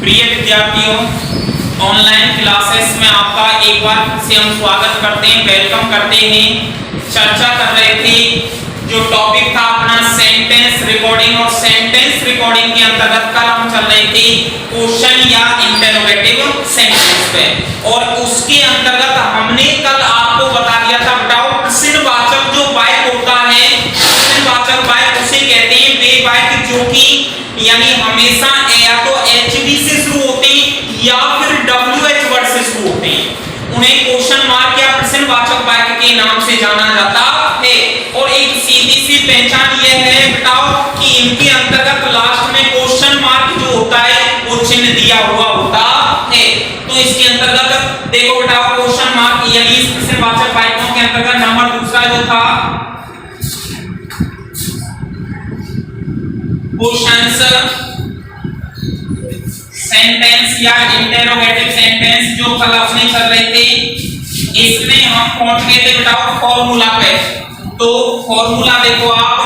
प्रिय विद्यार्थियों, online classes में आपका एक बार से हम स्वागत करते हैं, वेलकम करते हैं। चर्चा कर रहे थे, जो टॉपिक था अपना सेंटेंस रिकॉर्डिंग, और सेंटेंस रिकॉर्डिंग के अंतर्गत कल हम चल रहे थे क्वेश्चन या इंटरोगेटिव सेंटेंस पे, और उसके अंतर्गत हमने कल आपको बता दिया था बताओ प्रश्नवाचक जो वाक्य होता है, प्रश्नवाचक वाक्य उसे कहते हैं वे वाक्य जो कि यानी हमेशा या तो एचवी से शुरू होते हैं या फिर डब्ल्यूएच वर्ड से शुरू होते हैं। उन्हें क्वेश्चन मार्क या प्रश्नवाचक वाक्य के नाम से जाना जाता है। और एक सीधी सी पहचान यह है बताओ कि इनके अंतर्गत लास्ट में क्वेश्चन मार्क जो होता है वो चिन्ह दिया हुआ होता है। तो इसके अंतर्गत देखो बताओ क्वेश्चन मार्क यानी इस प्रश्नवाचक वाक्यों के अंतर्गत नंबर दूसरा जो था क्वेश्चंस सेंटेंस या इंटरोगेटिव सेंटेंस जो कल अपने चल रहे थे, इसमें हम पहुंच गए थे बताओ फॉर्मूला पे। तो फॉर्मूला देखो आप,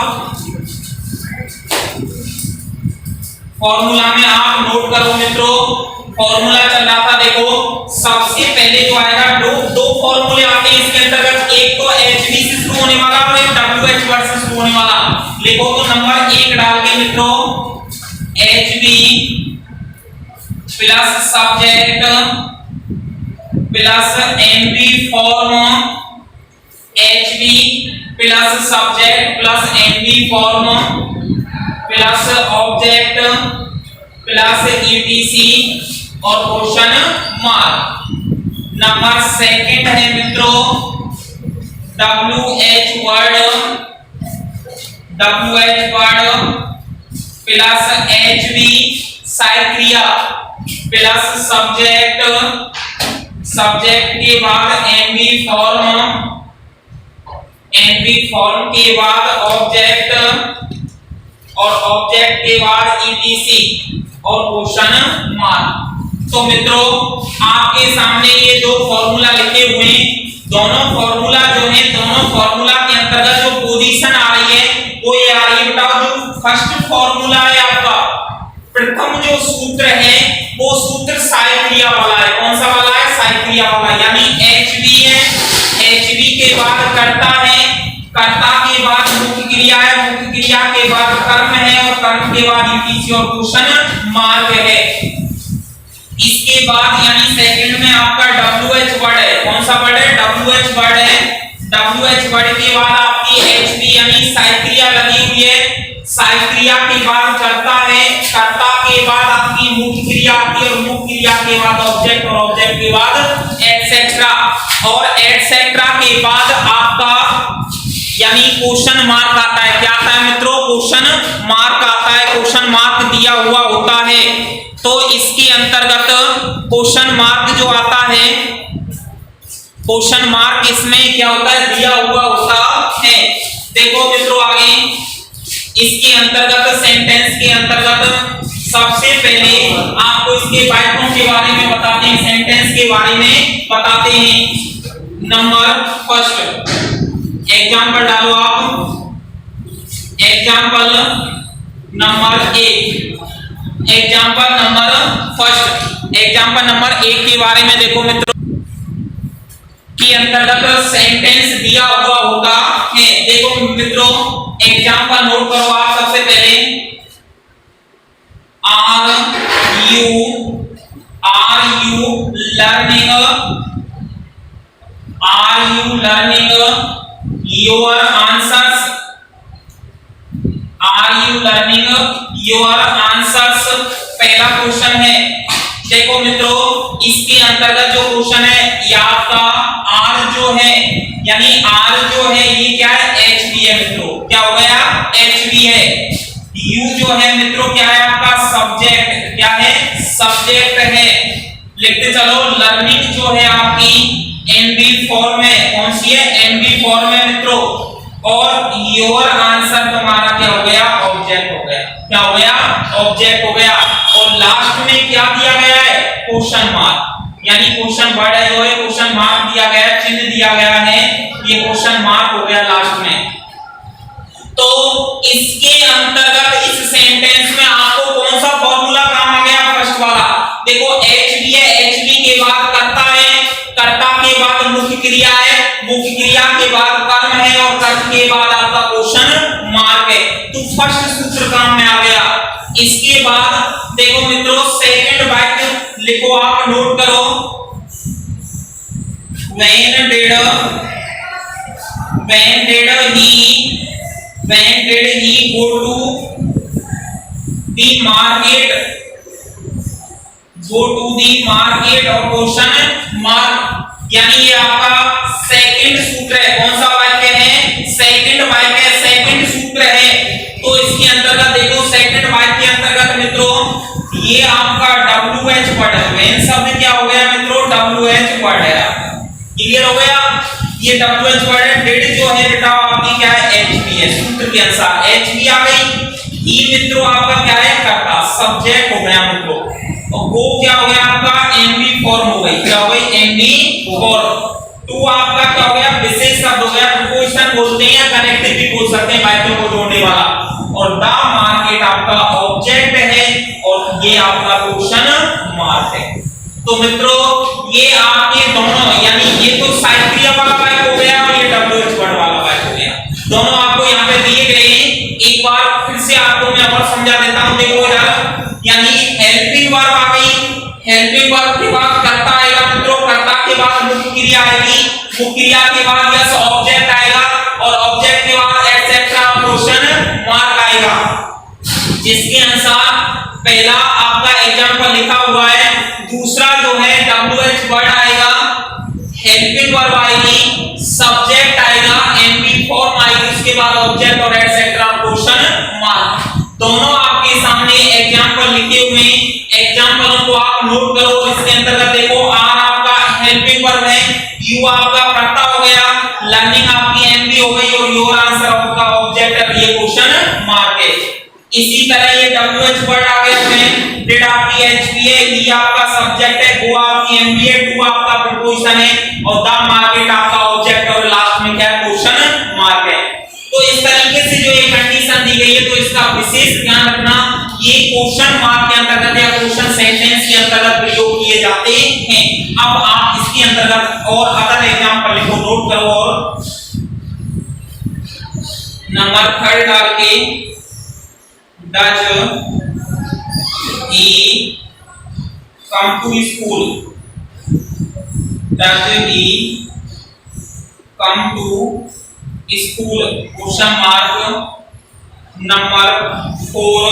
फॉर्मूला में आप नोट करो मित्रों, फॉर्मूला चल रहा था देखो, सबसे पहले जो आएगा दो फॉर्मूले आते हैं इसके अंतर्गत, एक तो एचवी से शुरू होने वाला और एक डब्ल्यूएच वर्ड से शुरू होने वाला। लिखो तो नंबर 1 डाल के मित्रों HV plus subject plus NV form, HV plus subject plus NV form plus object plus etc और क्वेश्चन मार्क। नंबर सेकंड है मित्रों डब्ल्यूएच वर्ड प्लस एचवी साइक्रिया प्लस सब्जेक्ट के बाद एनवी फॉर्म के बाद ऑब्जेक्ट और ऑब्जेक्ट के बाद ईटीसी और क्वेश्चन मार्क। तो मित्रों आपके सामने ये दो फॉर्मूला लिखे हुए हैं, दोनों फॉर्मूला जो है दोनों फॉर्मूला के अंतर्गत जो पोजीशन आ रही है वो ये आ रही है बताओ, जो फर्स्ट फॉर्मूला है आपका प्रथम जो सूत्र है वो सूत्र साइक्रिया वाला है। कौन सा वाला है? साइक्रिया वाला, यानी एचवी है, एचवी के बाद कर्ता है, कर्ता के बाद मुख्य क्रिया है, मुख्य क्रिया के बाद कर्म है और कर्म के बाद ईटीसी और क्वेश्चन मार्क है। इसके बाद यानी सेकंड में आपका डब्ल्यूएच वर्ड है। कौन सा वर्ड है? डब्ल्यूएच वर्ड है। डब्ल्यूएच वर्ड के बाद आपकी एचवी यानी साइक्रिया लगी हुई है, साइक्रिया के बाद कर्ता है, कर्ता के बाद आपकी मुख्य क्रिया आती है और मुख्य क्रिया के बाद ऑब्जेक्ट और ऑब्जेक्ट के बाद एटसेट्रा, और एटसेट्रा के बाद आपका यानी क्वेश्चन मार्क आता है। क्या आता है मित्रों? क्वेश्चन मार्क आता है, क्वेश्चन मार्क दिया हुआ होता है। तो इसके अंतर्गत क्वेश्चन मार्क जो आता है, क्वेश्चन मार्क इसमें क्या होता है? दिया हुआ होता है। देखो मित्रों आगे इसके अंतर्गत सेंटेंस के अंतर्गत सबसे पहले आपको इसके वाक्यों के बारे में बताते हैं, सेंटेंस के बारे में बताते हैं। नंबर फर्स्ट एग्जांपल डालो आप, example number 1, example number first, example number 1 के बारे में देखो मित्रों के अंतर्गत सेंटेंस दिया हुआ होता है। देखो मित्रों एग्जांपल नोट करो आप, सबसे पहले are you learning your answers, are you learning your answers पहला क्वेश्चन है। देखो मित्रों इसके अंतर्गत जो क्वेश्चन है ये आपका आर जो है यानी आर जो है ये क्या है? एचवी है मित्रों। क्या हो गया? एचवी है। यू जो है मित्रों क्या है आपका? सब्जेक्ट। क्या है? सब्जेक्ट है। लिखते चलो लर्निंग जो है आपकी एनवी फॉर्म है। कौन सी है? एनवी फॉर्म है मित्रों। और योर आंसर तुम्हारा क्या हो गया? ऑब्जेक्ट हो गया। क्या हो गया? ऑब्जेक्ट हो गया। और लास्ट में क्या दिया गया है? क्वेश्चन मार्क, यानी क्वेश्चन वर्ड है जो है क्वेश्चन मार्क दिया गया है, चिन्ह दिया गया है, ये क्वेश्चन मार्क हो गया लास्ट में। तो इसके अंतर्गत इस सेंटेंस में आपको कौन सा फॉर्मूला काम आ गया? फर्स्ट वाला देखो एच बी है, एच बी के बाद कर्ता है, कर्ता के बाद मुख्य क्रिया है, मुख्य क्रिया के बाद कर्म है और कर्म के बाद आपका क्वेश्चन मार्क है। तो फर्स्ट सूत्र काम में आ गया। इसके बाद देखो मित्रों सेकंड वाक्य लिखो, आप नोट करो। when did he go to the market, और क्वेश्चन मार्क, यानी ये आपका सेकंड सूत्र है। कौन सा वाक्य है? सेकंड वाक्य है, सेकंड सूत्र है। तो इसके अंतर्गत देखो सेकंड वाक्य के अंतर्गत मित्रों ये आपका WH वर्ड है। when शब्द क्या हो गया मित्रों? WH वर्ड है। क्लियर हो गया? ये WH वर्ड है। डेड जो है बेटा आपकी क्या है? HB है। सूत्र के अनुसार HB आ गई। ई मित्रों आपका क्या है? कर्ता, सब्जेक्ट हो गया मित्रों। और गो क्या हो गया आपका? MB फॉर्म हो गई। क्या हो गई? MB form. टू आपका क्या हो गया? विशेष शब्द हो गया। प्रीपोजिशन बोलते हैं या कनेक्टिव भी बोल सकते हैं, वाक्यों को जोड़ने वाला। और द मार्केट आपका ऑब्जेक्ट है और ये आपका क्वेश्चन मार्क है। तो मित्रों ये आपके दोनों, यानी ये तो साइड क्रिया वाला वाक्य हो गया और ये WH वर्ड वाला वाक्य हो गया। दोनों आपको यहाँ पे दिए गए हैं। एक बार फिर से आपको मैं और समझा देता हूँ। देखो इधर, यानी हेल्पिंग वर्ब आ गई। हेल्पिंग वर्ब के बाद कर्ता आएगा मित्रों, कर्ता के बाद मुख्य क्रिया आएगी, मुख्य क्रिया के बाद यस ऑब्जेक्ट आएगा और ऑब्जेक्ट के बाद एटसेट्रा क्वेश्चन मार्क आएगा। जिसके अनुसार पहला आपका एग्जांपल लिखा हुआ है, दूसरा जो है WH वर्ड आएगा, हेल्पिंग वर्ब आएगी, सब्जेक्ट आएगा, MB फॉर्म आएगी, उसके बाद ऑब्जेक्ट और एटसेट्रा क्वेश्चन मार्क। दोनों आपके सामने एग्जांपल लिखे हुए हैं। एग्जांपलों को आप नोट करो। इसके अंतर्गत देखो आर आपका हेल्पिंग वर्ब है, यू आपका कर्ता हो गया, लर्निंग आपकी MB हो गई और योर आंसर आपका ऑब्जेक्ट, ये क्वेश्चन मार्क है। इसी तरह ये WH वर्ड आ गया है, डेड आपकी HB है, ई आपका सब्जेक्ट है, गो आपकी MB है, टू आपका प्रीपोजिशन है और द मार्केट आपका ऑब्जेक्ट और लास्ट में क्या क्वेश्चन मार्क है। तो इस तरीके से जो ये कंडीशन दी गई है, तो इसका विशेष ध्यान रखना, ये क्वेश्चन मार्क के अंतर्गत या क्वेश्चन सेंटेंस के अंतर्गत प्रयोग किए जाते हैं। अब आप इसके अंतर्गत और अदर एग्जांपल लिखो, नोट करो और नंबर 3 डाल के does he come to school, does he come to school, question mark। Number 4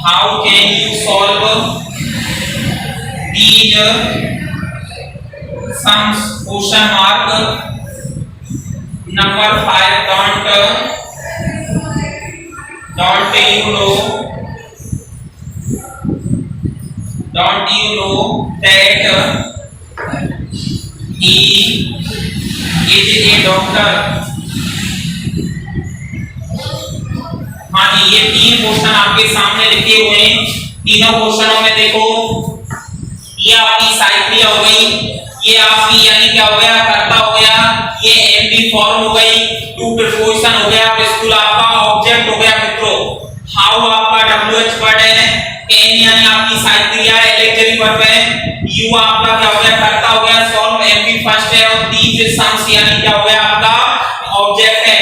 how can you solve these sums, question mark। Number 5 don't you know that he is a doctor। हाँ जी, ये 3 question आपके सामने लिखे हुए हैं। तीनों क्वेश्चनों में देखो ये आपकी साइक्रिया हो गई, ये आपकी यानी क्या हो गया? कर्ता हो गया, ये MB फॉर्म हो गई, टू प्रीपोजिशन हो गया और स्कूल आपका ऑब्जेक्ट हो गया मित्रों। हाउ आपका WH वर्ड है, कैन यानी आपकी साइक्रिया है, इलेक्ट्री वर्ब है, यू आपका क्या हो गया? कर्ता हो गया, सॉल्व MB फर्स्ट है और दीज सम्स यानी क्या हो गया? आपका ऑब्जेक्ट है।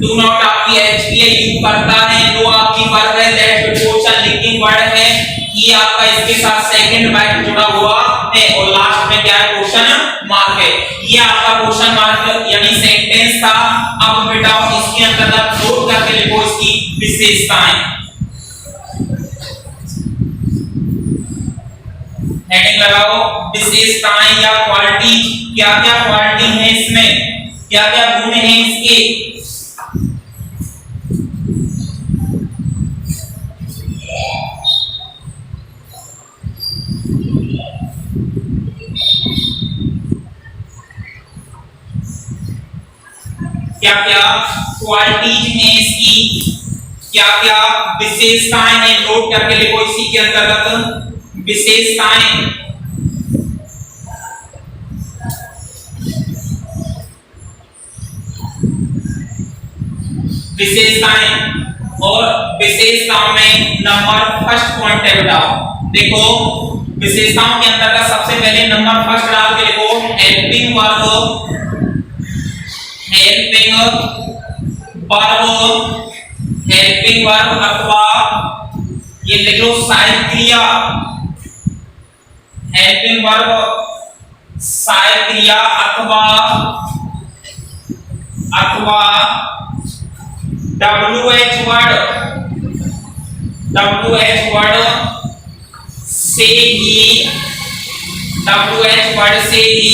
डू नॉट आपकी HB है, यू करता है, नो आपकी वर्ब है, दैट प्रीपोजिशन लिंकिंग वर्ड है, ये आपका इसके साथ सेकंड वाक्य जुड़ा हुआ है और लास्ट में क्या है? क्वेश्चन मार्क है। ये आपका क्वेश्चन मार्क यानी सेंटेंस था। अब बेटा इसके अंतर्गत नोट करके लिखो इसकी विशेषताएं। हेडिंग लगाओ, विशेषताएं या क्वालिटी, क्या क्या क्वालिटी है इसमें, क्या क्या गुण है इसके। क्या क्या क्वालिटीज हैं इसकी, क्या क्या विशेषताएं हैं, नोट करके लिखो इसी के अंतर्गत विशेषताएं। विशेषताएं, और विशेषताओं में नंबर फर्स्ट पॉइंट है बेटा। देखो विशेषताओं के अंतर्गत सबसे पहले नंबर फर्स्ट डाल के लिखो हेल्पिंग वर्ब, हेल्पिंग वर्ब अथवा ये लिख लो सहायक क्रिया, हेल्पिंग वर्ब सहायक क्रिया अथवा WH वर्ड से ही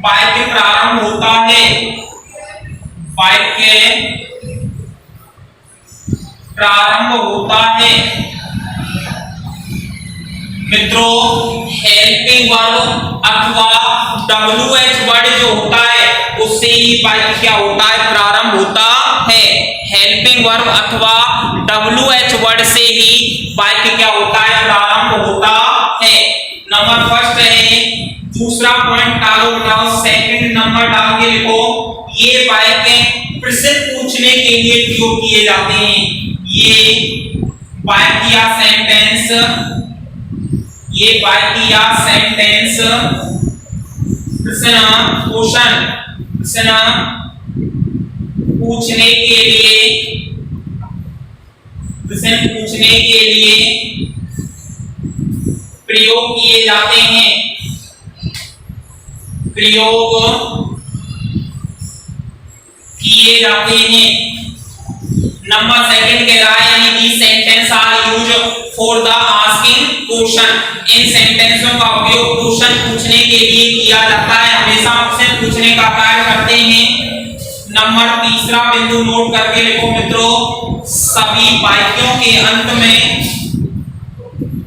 वाक्य प्रारंभ होता है, वाक्य प्रारंभ होता है। मित्रों हेल्पिंग वर्ब अथवा WH वर्ड जो होता है उससे ही वाक्य क्या होता है, प्रारंभ होता है। हेल्पिंग वर्ब अथवा WH वर्ड से ही वाक्य क्या होता है, प्रारंभ होता है। नंबर फर्स्ट है। दूसरा पॉइंट डालो बेटा, सेकंड नंबर डाल के लिखो ये वाक्य प्रश्न पूछने के लिए प्रयोग किए जाते हैं। ये वाक्य या सेंटेंस प्रश्न पूछने के लिए प्रयोग किए जाते हैं, नंबर सेकंड कह रहा है यानी these sentences are used for the asking question। इन सेंटेंसों का उपयोग क्वेश्चन पूछने के लिए किया जाता है, हमेशा क्वेश्चन पूछने का कार्य करते हैं। नंबर तीसरा बिंदु नोट करके लिखो मित्रों, सभी वाक्यों के अंत में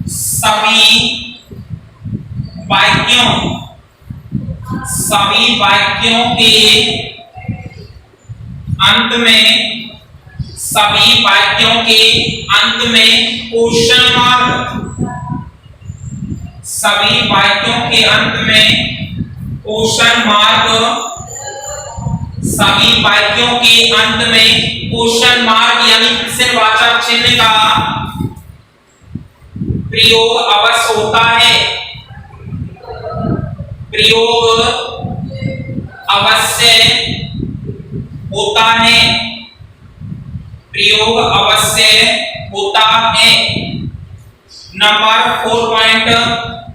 सभी वाक्यों के अंत में क्वेश्चन मार्क, सभी वाक्यों के अंत में क्वेश्चन मार्क यानी प्रश्नवाचक चिन्ह का प्रयोग अवश्य होता है, प्रयोग अवश्य होता है। नंबर 4 पॉइंट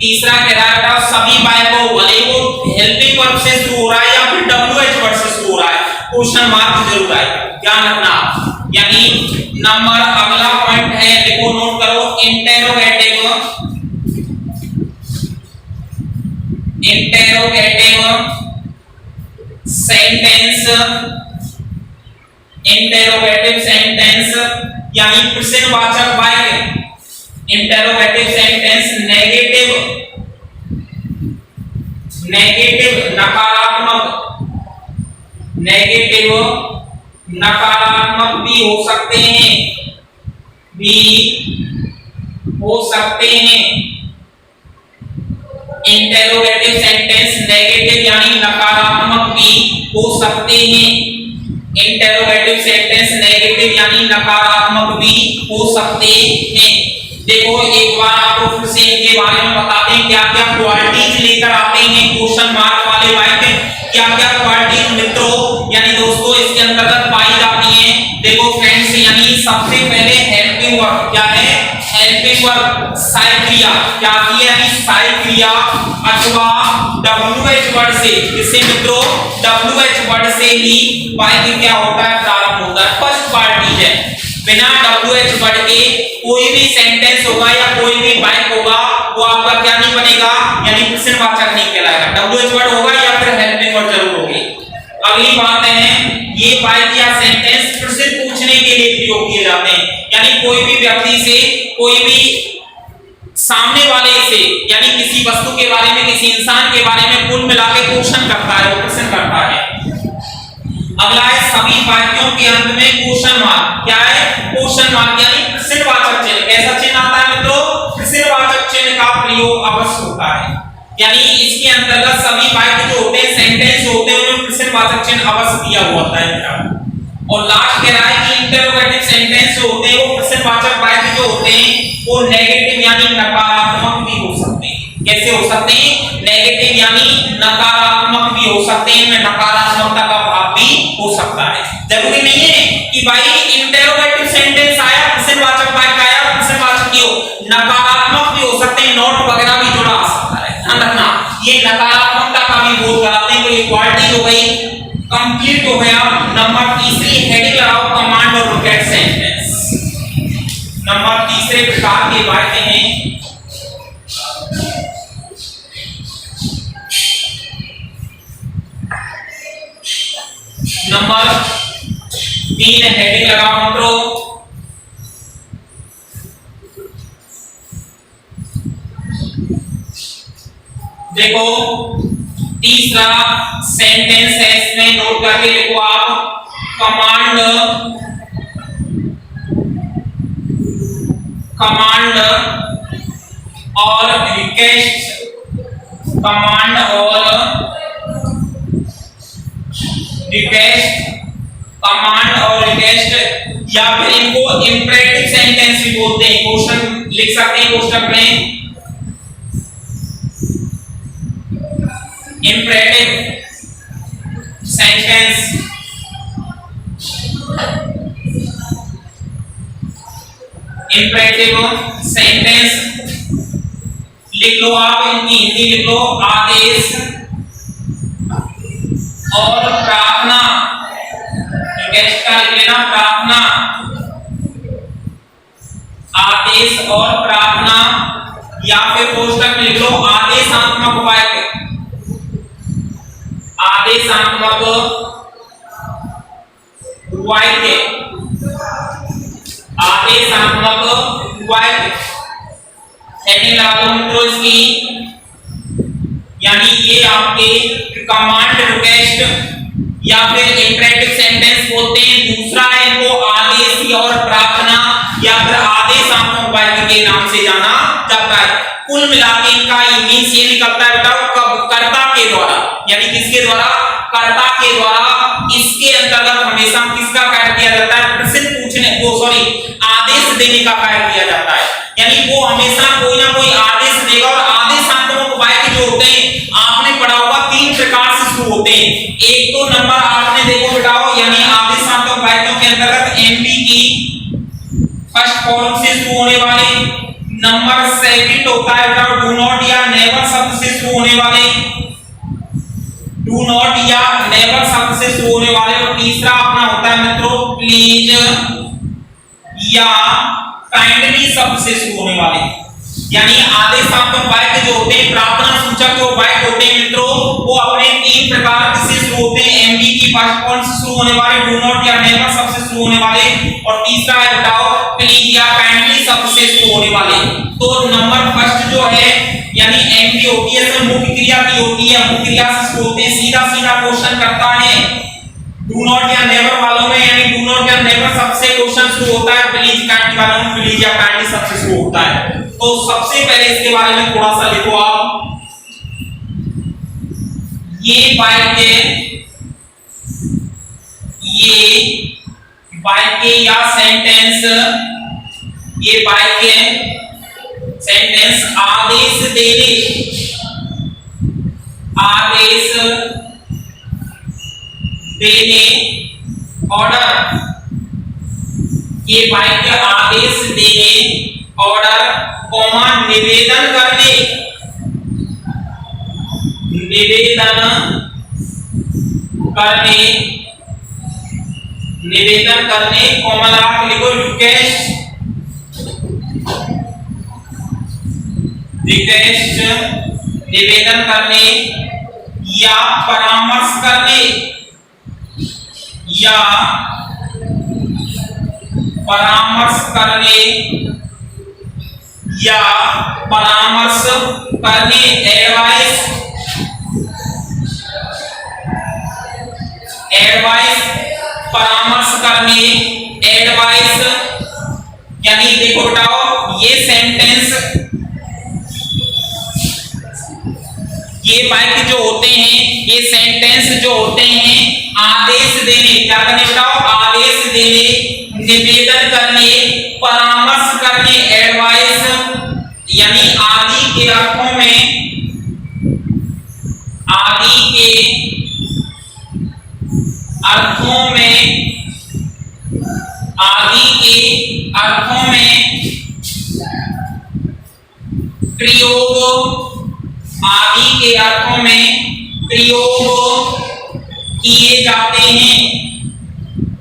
तीसरा कह रहा है सभी वाक्यों भले वो हेल्पिंग वर्ब से शुरू हो रहा है या फिर WH वर्ड से शुरू हो रहा है, क्वेश्चन मार्क जरूर आए, ध्यान रखना। यानी नंबर अगला पॉइंट है, देखो नोट करो, इंटेरोगेटिव सेंटेंस यानी प्रश्नवाचक वाक्य। इंटेरोगेटिव सेंटेंस नकारात्मक भी हो सकते हैं, इंटेरोगेटिव सेंटेंस नेगेटिव यानी नकारात्मक भी हो सकते हैं, इंटेरोगेटिव सेंटेंस नेगेटिव यानी नकारात्मक भी हो सकते हैं। देखो एक बार आपको फिर से इनके बारे में बताते हैं क्या क्या क्वालिटीज लेकर आते हैं क्वेश्चन मार्क वाले वाक्य, क्या क्या क्वालिटीज मित्रों यानी दोस्तों इसके अंतर्गत पाई जाती हैं। देखो फ्रेंड्स यानी सबसे पहले हेल्पिंग वर्ब क्या है, हेल्पिंग वर्ब सहायक क्रिया, क्या है यानी सहायक क्रिया अथवा WH वर्ड से, इससे मित्रों WH वर्ड से ही वाक्य क्या होता है, प्रारंभ होता है। फर्स्ट पार्ट है बिना WH वर्ड के कोई भी सेंटेंस होगा या कोई भी वाक्य होगा वो आपका क्या नहीं बनेगा, यानी प्रश्नवाचक नहीं कहलाएगा। WH वर्ड होगा या फिर हेल्पिंग वर्ड जरूर होगी। अगली बात है ये वाक्य या सेंटेंस प्रश्न पूछने के लिए प्रयोग किए जाते हैं, यानी कोई भी व्यक्ति से, कोई भी सामने वाले से यानी किसी वस्तु के बारे में, किसी इंसान के बारे में कुल मिला के क्वेश्चन करता है, वो प्रश्न करता है। अगला है सभी वाक्यों के अंत में क्वेश्चन मार्क, क्या है क्वेश्चन मार्क यानी प्रश्नवाचक चिन्ह। कैसा चिन्ह आता है मित्रों, प्रश्नवाचक चिन्ह का प्रयोग अवश्य होता है, यानी इसके अंतर्गत सभी वाक्य जो होते हैं, सेंटेंस होते हैं, उनमें प्रश्नवाचक चिन्ह अवश्य दिया हुआ होता है। और लास्ट कह रहा है कि इंटरोगेटिव सेंटेंस जो होते हैं वो प्रश्नवाचक वाक्य जो होते हैं वो नेगेटिव यानी नकारात्मक भी हो सकते हैं। कैसे हो सकते हैं? नेगेटिव यानी नकारात्मक भी हो सकते हैं, में नकारात्मकता का भाव भी हो सकता है। जरूरी नहीं है कि भाई इंटरोगेटिव सेंटेंस आया, प्रश्नवाचक वाक्य आया, प्रश्नवाचक ही हो, नकारात्मक भी हो सकते हैं, नॉट वगैरह भी जुड़ा आ सकता है। ध्यान रखना, ये नकारात्मकता का भी बोध कराते हैं। तो ये क्वालिटी हो गई, कंप्लीट हो गया। नंबर तीसरी हेडिंग लगाओ, कमांड और लोकेट सेंटेंस। नंबर तीसरे प्रकार के वाक्य हैं नंबर 3 हेडिंग लगाओ मित्रों, देखो तीसरा सेंटेंस है, इसमें नोट करके लिखो आप, कमांड और रिक्वेस्ट, कमांड और रिक्वेस्ट, कमांड और रिक्वेस्ट, या फिर इनको इंपरेटिव सेंटेंस भी बोलते हैं। क्वेश्चन लिख सकते हैं क्वेश्चन में, इंपरेटिव सेंटेंस, इंपरेटिव सेंटेंस लिख लो आप, इनकी हिंदी लिख लो, आदेश और प्रार्थना। रिक्वेस्ट का लिख लेना प्रार्थना, आदेश और प्रार्थना, या फिर कोष्टक में लिख लो आदेशात्मक वाक्य, आदेशात्मक वाक्य, आदेशात्मक वाक्य। हेडिंग लगा लो मित्रों इसकी, यानी ये आपके कमांड, रिक्वेस्ट या फिर इंपरेटिव सेंटेंस बोलते हैं। दूसरा है इनको आदेश और प्रार्थना या फिर आदेशात्मक वाक्य के नाम से जाना जाता है। कुल मिलाकर इनका मीन्स ये निकलता है बेटा, कब कर्ता के द्वारा, यानी किसके द्वारा? कर्ता के द्वारा। इसके अंतर्गत हमेशा किसका कार्य किया जाता है? प्रश्न पूछने को, सॉरी, आदेश देने का कार्य किया जाता है। यानी वो हमेशा कोई ना कोई आदेश देगा। और आदेशात्मक वाक्य जो होते हैं आपने पढ़ा होगा 3 प्रकार से शुरू होते हैं। एक तो नंबर आपने देखो बेटाओ, यानी आदेशात्मक वाक्यों के अंतर्गत एमपी की फर्स्ट फॉर्म से शुरू होने वाले। नंबर सेकंड होता है बेटा डू नॉट या नेवर शब्द से शुरू होने वाले, डू नॉट या नेवर शब्द से शुरू होने वाले। और तीसरा अपना होता है मित्रों प्लीज या काइंडली शब्द से शुरू होने वाले। यानी आदेशात्मक वाक्य जो होते हैं, प्रार्थना सूचक जो वाक्य होते हैं मित्रों, वो अपने 3 प्रकार से शुरू होते हैं। एमबी की फर्स्ट फॉर्म से शुरू होने वाले, डू नॉट या नेवर शब्द से शुरू होने वाले, और तीसरा है बताओ प्लीज या काइंडली शब्द से शुरू होने वाले। तो नंबर फर्स्ट जो है यानी एमबी होती है, इसमें मुख्य क्रिया की होती है, मुख्य क्रिया से शुरू होते हैं, सीधा सीधा क्वेश्चन करता है। डू नॉट या नेवर वालों में यानी डू नॉट या नेवर शब्द से क्वेश्चन शुरू होता है, प्लीज काइंडली वालों में प्लीज या काइंडली शब्द से शुरू होता है। तो सबसे पहले इसके बारे में थोड़ा सा लिखो आप, ये वाक्य या सेंटेंस, ये वाक्य सेंटेंस आदेश देने, आदेश देने, ऑर्डर, ये वाक्य आदेश देने, ऑर्डर, कॉमा निवेदन करने, निवेदन करने, निवेदन करने, कॉमा लिखो रिक्वेस्ट, रिक्वेस्ट निवेदन करने या परामर्श करने, या परामर्श करने, या परामर्श करने, एडवाइस, एडवाइस, परामर्श करने, एडवाइस। यानी देखो बताओ ये सेंटेंस, ये वाक्य जो होते हैं, ये सेंटेंस जो होते हैं आदेश देने, क्या करने बताओ? आदेश देने, निवेदन करने, परामर्श करने, एडवाइस यानी आदि के अर्थों में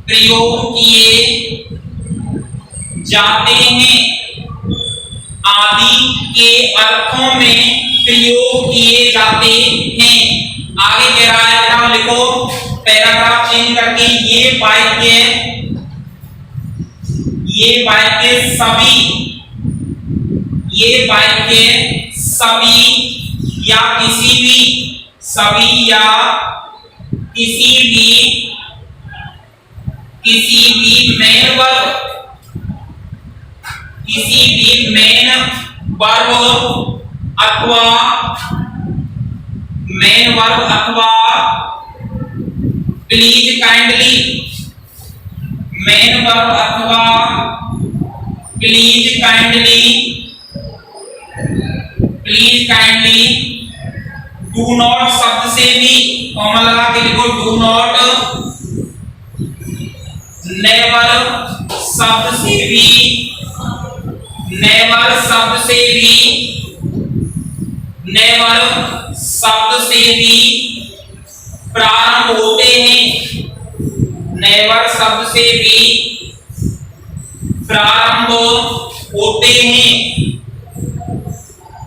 प्रयोग किए जाते हैं, आदि के अर्थों में प्रयोग किए जाते हैं। आगे कह रहा है, जरा लिखो पैराग्राफ चेंज करके, ये वाक्य सभी या किसी भी मेन वर्ब अथवा प्लीज काइंडली डू नॉट शब्द से भी कॉमा लगा के लिखो, डू नॉट,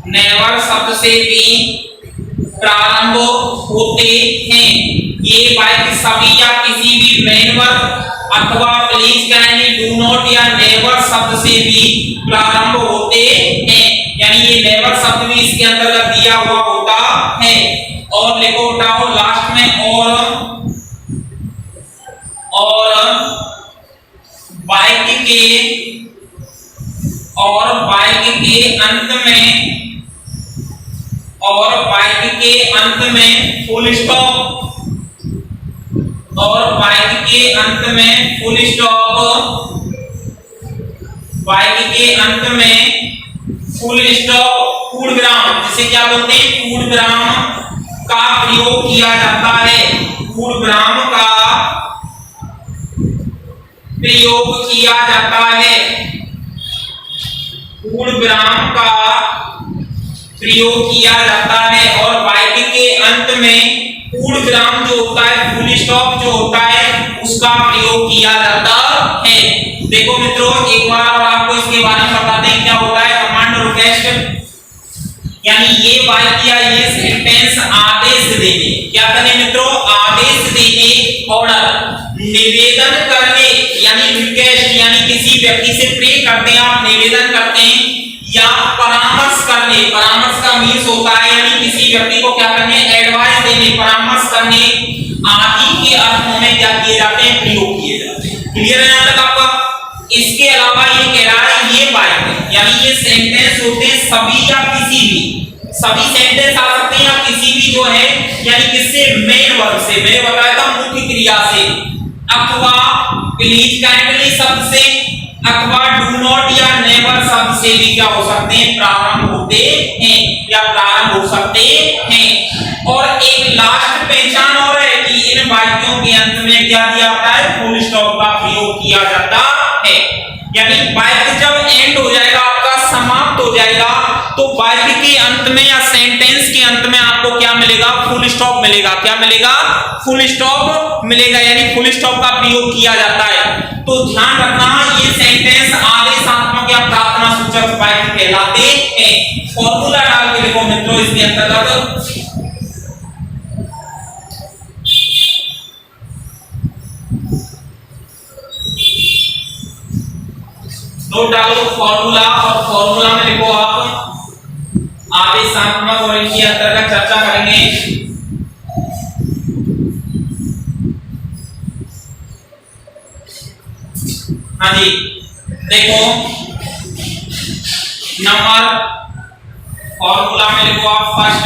नेवर शब्द से भी प्रारंभ होते हैं, ये वाक्य सभी या किसी भी मेन वर्ब अथवा प्लीज काइंडली, डू नॉट या नेवर शब्द से भी प्रारंभ होते हैं, यानी ये नेवर शब्द भी इसके अंतर्गत दिया हुआ होता है। और लिखो उठाओ लास्ट में, और वाक्य के अंत में फुल स्टॉप, पूर्ण विराम, जिसे क्या बोलते हैं, पूर्ण विराम का प्रयोग किया जाता है, पूर्ण विराम का प्रयोग किया जाता है, और वाक्य के अंत में पूर्ण विराम जो होता है, फुल स्टॉप जो होता है, उसका प्रयोग किया जाता है। देखो मित्रों, एक बार और आपको इसके बारे में बताते हैं क्या होता है कमांड और रिक्वेस्ट, यानी ये वाक्य या ये सेंटेंस आदेश देने, क्या करने मित्रों, आदेश देने, ऑर्डर, निवेदन करने यानी रिक्वेस्ट, यानी किसी व्यक्ति से प्रे करते हैं आप, निवेदन करते हैं, या परामर्श करने, परामर्श का मीन्स होता है यानी किसी व्यक्ति को क्या करने, एडवाइस देने, परामर्श करने आदि के अर्थों में क्या किए जाते हैं, प्रयोग किए जाते हैं। क्लियर है यहां तक आपका? इसके अलावा ये कह रहा है ये वाक्य यानी ये सेंटेंस होते हैं सभी या किसी भी, सभी सेंटेंस आ सकते हैं या किसी भी जो है, यानी किससे, मेन वर्ब से, मैंने बताया था मुख्य क्रिया से, अथवा प्लीज काइंडली शब्द से, अथवा डू नॉट या नेवर शब्द से भी क्या हो सकते हैं, प्रारंभ होते हैं या प्रारंभ हो सकते हैं। और एक लास्ट पहचान और है कि इन वाक्यों के अंत में क्या दिया जाता है, फुल स्टॉप का प्रयोग किया जाता है, यानी वाक्य जब एंड हो जाएगा, आपका समाप्त हो जाएगा, तो वाक्य के अंत में या सेंटेंस के अंत में आपको क्या मिलेगा, फुल स्टॉप मिलेगा। क्या मिलेगा, फुल स्टॉप मिलेगा, यानी फुल स्टॉप का प्रयोग किया जाता है। तो ध्यान रखना, ये सेंटेंस आदेशात्मक या प्रार्थना सूचक वाक्य कहलाते हैं। फॉर्मूला डाल के लिखो मित्रों इसके अंतर्गत, नोट डालो फॉर्मूला, और फॉर्मूला में लिखो आप आदेशात्मक और इनके अंतर्गत चर्चा करेंगे। हाँ जी, देखो नंबर फॉर्मूला में लिखो आप फर्स्ट,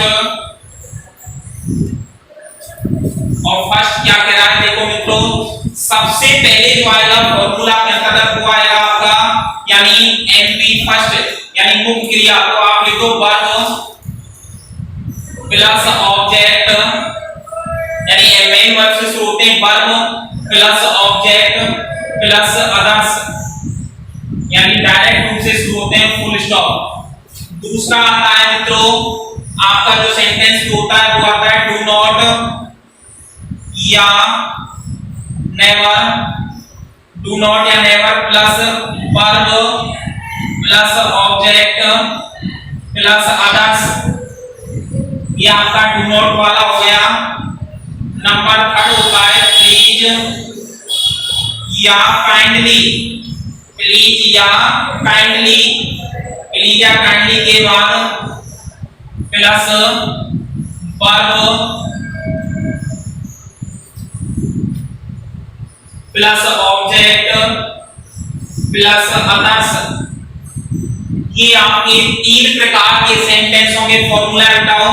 और फर्स्ट क्या कह रहा है, देखो मित्रों सबसे सबसे पहले जो आएगा फॉर्मूला के अंतर्गत वो आएगा आपका यानी एमवी फर्स्ट यानी मुख्य क्रिया। तो आप लिखो वर्ब प्लस ऑब्जेक्ट यानी मेन वर्ब से शुरू होते हैं, verb plus object plus others यानी डायरेक्ट रूप से शुरू होते हैं, फुल स्टॉप। दूसरा आता है मित्रों आपका जो सेंटेंस जो होता है वो आता है डू नॉट या नेवर, डू नॉट या never plus verb plus object plus others, ये आपका डू नॉट वाला हो गया। नंबर थर्ड होता है प्लीज या काइंडली, प्लीज या काइंडली, प्लीज या काइंडली के बाद plus verb plus object plus others, ये आपके 3 प्रकार के सेंटेंस होंगे। फॉर्मूला बताओ,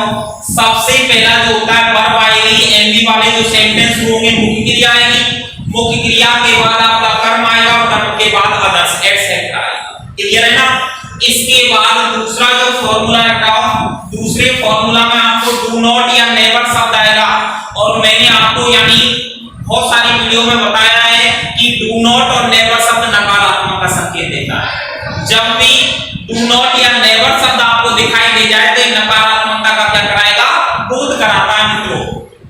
सबसे पहला जो होता है वर्ब आएगी, एमवी वाले जो सेंटेंस होंगे मुख्य क्रिया आएगी, मुख्य क्रिया के बाद आपका कर्म आएगा और कर्म के बाद अदर्स एटसेट्रा आएगा। क्लियर है ना। इसके बाद दूसरा जो फॉर्मूला बताओ, दूसरे फॉर्मूला में आपको डू नॉट या नेवर शब्द आएगा और मैंने आपको यानी बहुत सारी वीडियो में बताया है कि डू नॉट और नेवर शब्द नकारात्मक का संकेत देता है। जब भी डू नॉट या नेवर शब्द आपको दिखाई दे जाए तो नकारात्मकता का क्या कराएगा, बोध कराता है मित्रों।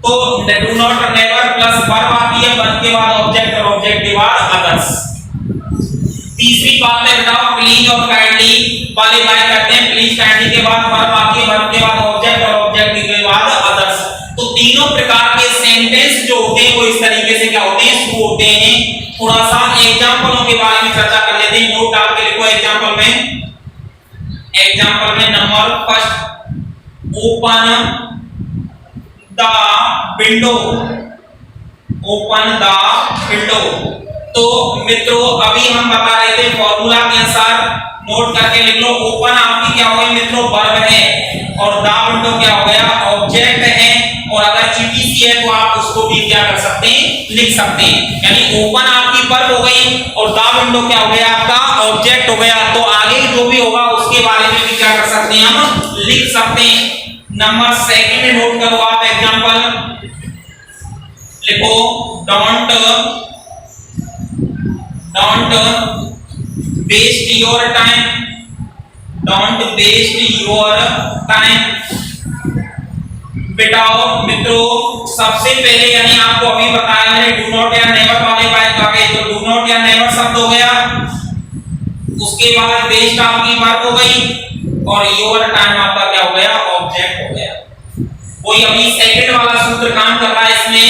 तो डू नॉट और नेवर प्लस वर्ब आती है, वर्ब के बाद ऑब्जेक्ट और ऑब्जेक्ट के बाद अदर्स। तीसरी बात में बताओ प्लीज और काइंडली वाले बाय करते हैं, प्लीज काइंडली के बाद वर्ब आती है, वर्ब के बाद ऑब्जेक्ट और ऑब्जेक्ट के बाद अदर्स। तो तीनों प्रकार के सेंटेंस जो होते हैं वो इस तरीके से क्या होते हैं, शुरू होते हैं। थोड़ा सा एग्जांपलों के बारे में चर्चा कर लेते हैं, नोट डाल के लिखो एग्जांपल में। एग्जांपल में number first open the window, open the window. तो मित्रों अभी हम बता रहे थे फॉर्मूला के अनुसार, नोट करके लिख लो। ओपन आपकी क्या हो गई मित्रों, वर्ब है और द विंडो क्या हो गया, ऑब्जेक्ट है। और अगर ईटीसी है तो आप उसको भी क्या कर सकते हैं, लिख सकते हैं। यानी ओपन आपकी वर्ब हो गई और द विंडो क्या हो गया आपका, ऑब्जेक्ट हो गया। तो आगे जो भी होगा उसके बारे में भी क्या कर सकते हैं, हम लिख सकते हैं। नंबर सेकंड में नोट करो आप एग्जांपल लिखो, don't waste your time, don't waste your time. बेटाओ मित्रों सबसे पहले यानी आपको अभी बताया मैंने डू नॉट या नेवर वाले बात आ गए, तो डू नॉट या नेवर शब्द हो गया, उसके बाद वेस्ट आपकी वर्ब हो गई और योर टाइम आपका क्या हो गया, ऑब्जेक्ट हो गया। कोई अभी सेकंड वाला सूत्र काम कर रहा है इसमें।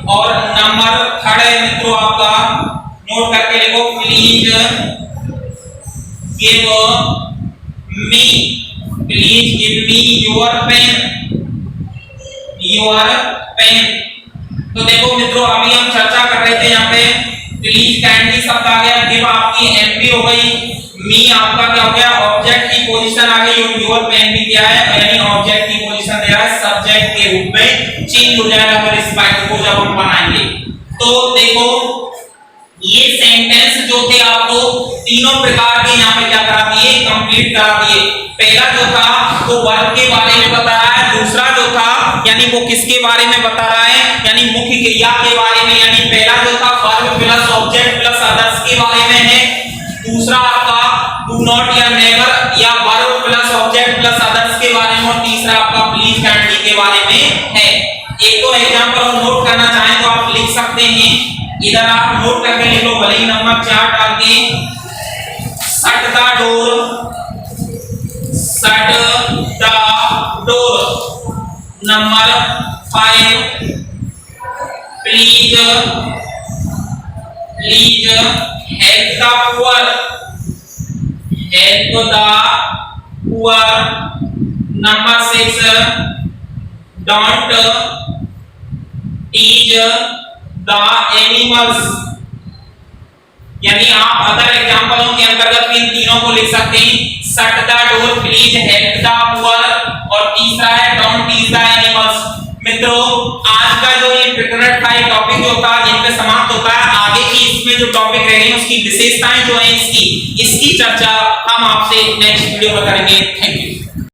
और नंबर थर्ड है मित्रों आपका, नोट करके लिखो, please give me your pen, your pen. तो देखो मित्रों अभी हम चर्चा कर रहे थे यहाँ पे प्लीज काइंडली शब्द आ गया, गिव आपकी एमपी हो गई, मी आपका क्या हो गया, ऑब्जेक्ट की पोजीशन आ गई और योर पेन भी क्या है, यानी ऑब्जेक्ट की पोजीशन दे रहा है, सब्जेक्ट के रूप में चेंज हो जाएगा अगर इस बात को जब हम बनाएंगे। तो देखो ये सेंटेंस जो थे आपको तीनों प्रकार के यहाँ पे क्या करा दिए, कंप्लीट करा दिए। पहला जो था वो वर्ब के बारे में बता रहा है, दूसरा जो था यानी वो किसके बारे में बता रहा है, यानी मुख्य क्रिया के बारे में। यानी पहला जो था verb plus object plus others के बारे में है, दूसरा आपका डू नॉट या नेवर या verb plus object plus others के बारे में, और तीसरा आपका प्लीज काइंडली के बारे में है। एक तो एग्जांपल नोट करना चाहें तो आप लिख सकते हैं, इधर आप नोट करके लिख लो, भले ही नंबर 4 डाल के, shut the door, shut the door. Number 5 please help the poor, help the poor. Number 6 don't tease the animals. यानी आप अदर एग्जांपलों के अंतर्गत इन तीनों को लिख सकते हैं, shut the door, please help the poor और तीसरा है डोंट टीज द एनिमल्स। मित्रों आज का जो ये प्रिपेरेड का टॉपिक जो था यहीं पे समाप्त होता है। आगे की टॉपिक रह गई उसकी विशेषताएं जो है इसकी चर्चा हम आपसे नेक्स्ट वीडियो में करेंगे। Thank you.